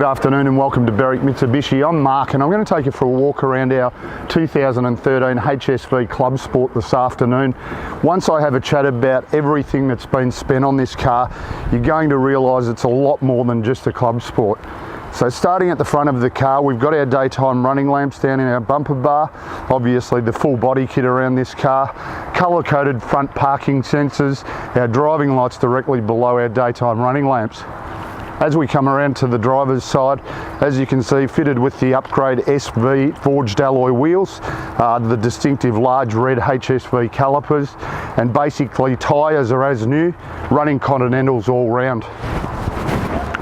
Good afternoon and welcome to Berwick Mitsubishi. I'm Mark and I'm going to take you for a walk around our 2013 HSV Clubsport this afternoon. Once I have a chat about everything that's been spent on this car, you're going to realise it's a lot more than just a Clubsport. So starting at the front of the car, we've got our daytime running lamps down in our bumper bar, obviously the full body kit around this car, colour-coded front parking sensors, our driving lights directly below our daytime running lamps. As we come around to the driver's side, as you can see, fitted with the upgrade SV forged alloy wheels, the distinctive large red HSV calipers, and basically tyres are as new, running Continentals all round.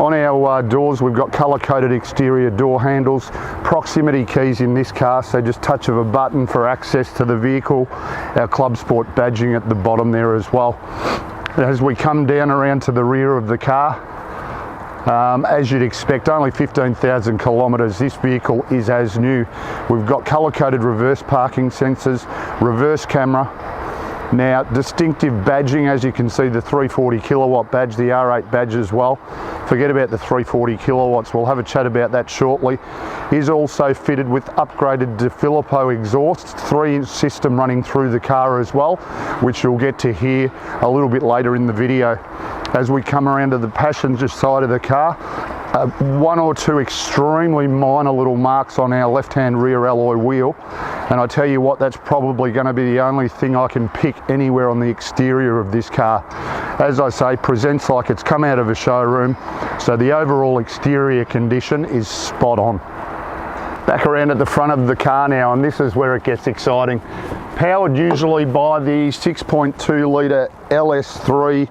On our doors, we've got colour-coded exterior door handles, proximity keys in this car, so just touch of a button for access to the vehicle, our Clubsport badging at the bottom there as well. As we come down around to the rear of the car, as you'd expect, only 15,000 kilometres, this vehicle is as new. We've got colour-coded reverse parking sensors, reverse camera. Now, distinctive badging, as you can see, the 340 kilowatt badge, the R8 badge as well. Forget about the 340 kilowatts, we'll have a chat about that shortly. Is also fitted with upgraded DeFilippo exhaust, 3-inch system running through the car as well, which you'll get to hear a little bit later in the video. As we come around to the passenger side of the car, one or two extremely minor little marks on our left-hand rear alloy wheel, and I tell you what, that's probably going to be the only thing I can pick anywhere on the exterior of this car. As I say, presents like it's come out of a showroom, so the overall exterior condition is spot on. Back around at the front of the car now, and this is where it gets exciting. Powered usually by the 6.2 litre LS3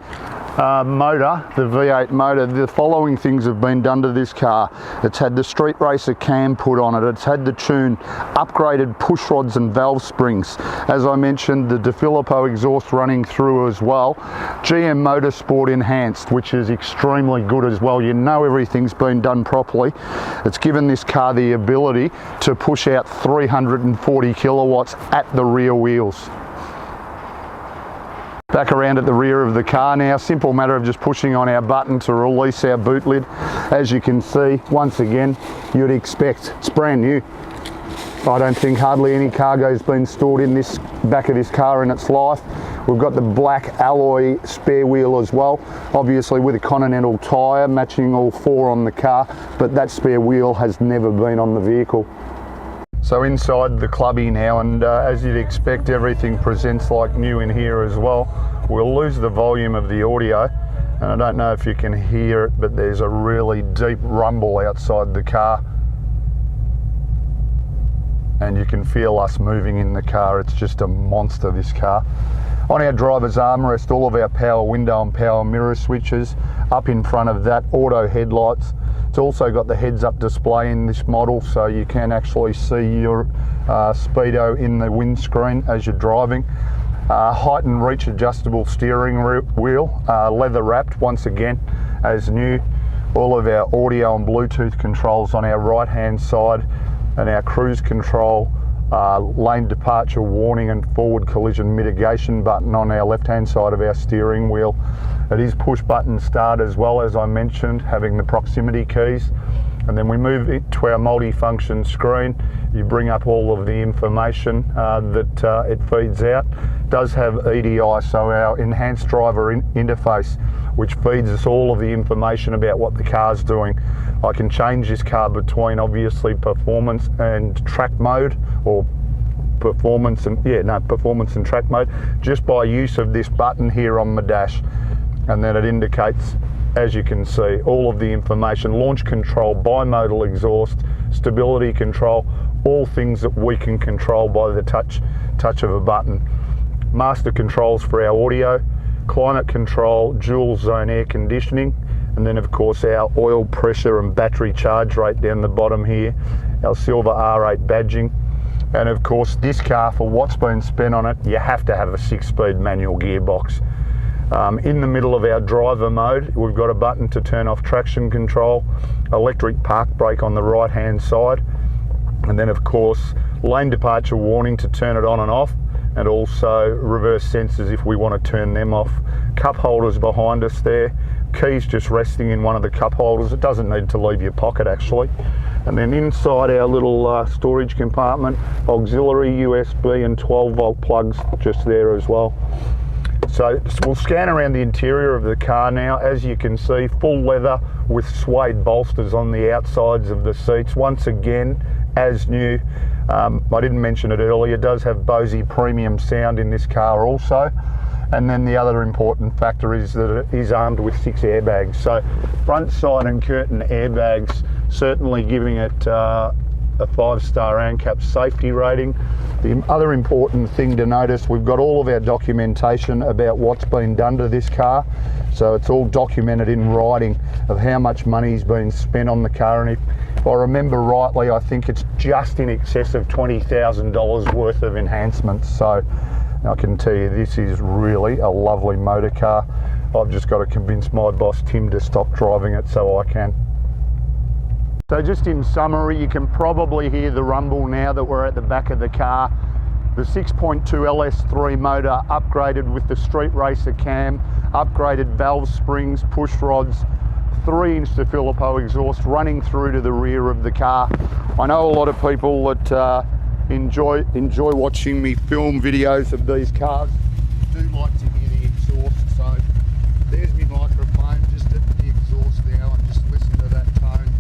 motor, the V8 motor. The following things have been done to this car. It's had the Street Racer cam put on it, it's had the tune, upgraded push rods and valve springs. As I mentioned, the DeFilippo exhaust running through as well. GM Motorsport enhanced, which is extremely good as well. You know everything's been done properly. It's given this car the ability to push out 340 kilowatts at the rear wheels. Back around at the rear of the car now, simple matter of just pushing on our button to release our boot lid. As you can see, once again, you'd expect it's brand new. I don't think hardly any cargo's been stored in this back of this car in its life. We've got the black alloy spare wheel as well, obviously with a Continental tyre matching all four on the car, but that spare wheel has never been on the vehicle. So inside the clubby now, and as you'd expect, everything presents like new in here as well. We'll lose the volume of the audio, and I don't know if you can hear it, but there's a really deep rumble outside the car. And you can feel us moving in the car. It's just a monster, this car. On our driver's armrest, all of our power window and power mirror switches. Up in front of that, auto headlights. It's also got the heads-up display in this model, so you can actually see your speedo in the windscreen as you're driving. Height and reach adjustable steering wheel, leather wrapped once again as new. All of our audio and Bluetooth controls on our right hand side, and our cruise control, lane departure warning and forward collision mitigation button on our left hand side of our steering wheel. It is push button start as well, as I mentioned, having the proximity keys. And then we move it to our multi-function screen. You bring up all of the information that it feeds out. It does have EDI, so our enhanced driver interface, which feeds us all of the information about what the car's doing. I can change this car between obviously performance and track mode, or performance and track mode, just by use of this button here on the dash. And then it indicates, as you can see, all of the information: launch control, bimodal exhaust, stability control, all things that we can control by the touch of a button. Master controls for our audio, climate control, dual zone air conditioning, and then of course our oil pressure and battery charge rate down the bottom here, our silver R8 badging. And of course, this car, for what's been spent on it, you have to have a 6-speed manual gearbox. In the middle of our driver mode, we've got a button to turn off traction control, electric park brake on the right hand side, and then of course lane departure warning to turn it on and off, and also reverse sensors if we want to turn them off. Cup holders behind us there, keys just resting in one of the cup holders. It doesn't need to leave your pocket actually. And then inside our little storage compartment, auxiliary USB and 12 volt plugs just there as well. So we'll scan around the interior of the car now. As you can see, full leather with suede bolsters on the outsides of the seats. Once again, as new. I didn't mention it earlier, it does have Bose premium sound in this car also. And then the other important factor is that it is armed with 6 airbags. So front, side and curtain airbags, certainly giving it a 5-star ANCAP safety rating. The other important thing to notice, we've got all of our documentation about what's been done to this car. So it's all documented in writing of how much money's been spent on the car. And if I remember rightly, I think it's just in excess of $20,000 worth of enhancements. So I can tell you this is really a lovely motor car. I've just got to convince my boss Tim to stop driving it so I can. So just in summary, you can probably hear the rumble now that we're at the back of the car. The 6.2 LS3 motor upgraded with the Street Racer cam, upgraded valve springs, push rods, 3-inch DeFilippo exhaust running through to the rear of the car. I know a lot of people that enjoy watching me film videos of these cars do like to hear the exhaust. So there's my microphone just at the exhaust now and just listen to that tone.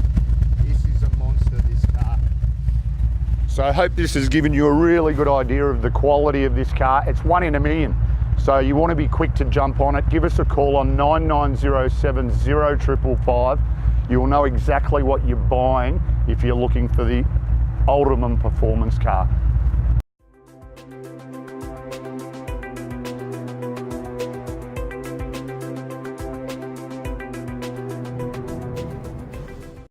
This is a monster, this car. So I hope this has given you a really good idea of the quality of this car. It's 1 in a million. So you want to be quick to jump on it. Give us a call on 99070555. You'll know exactly what you're buying if you're looking for the ultimate performance car.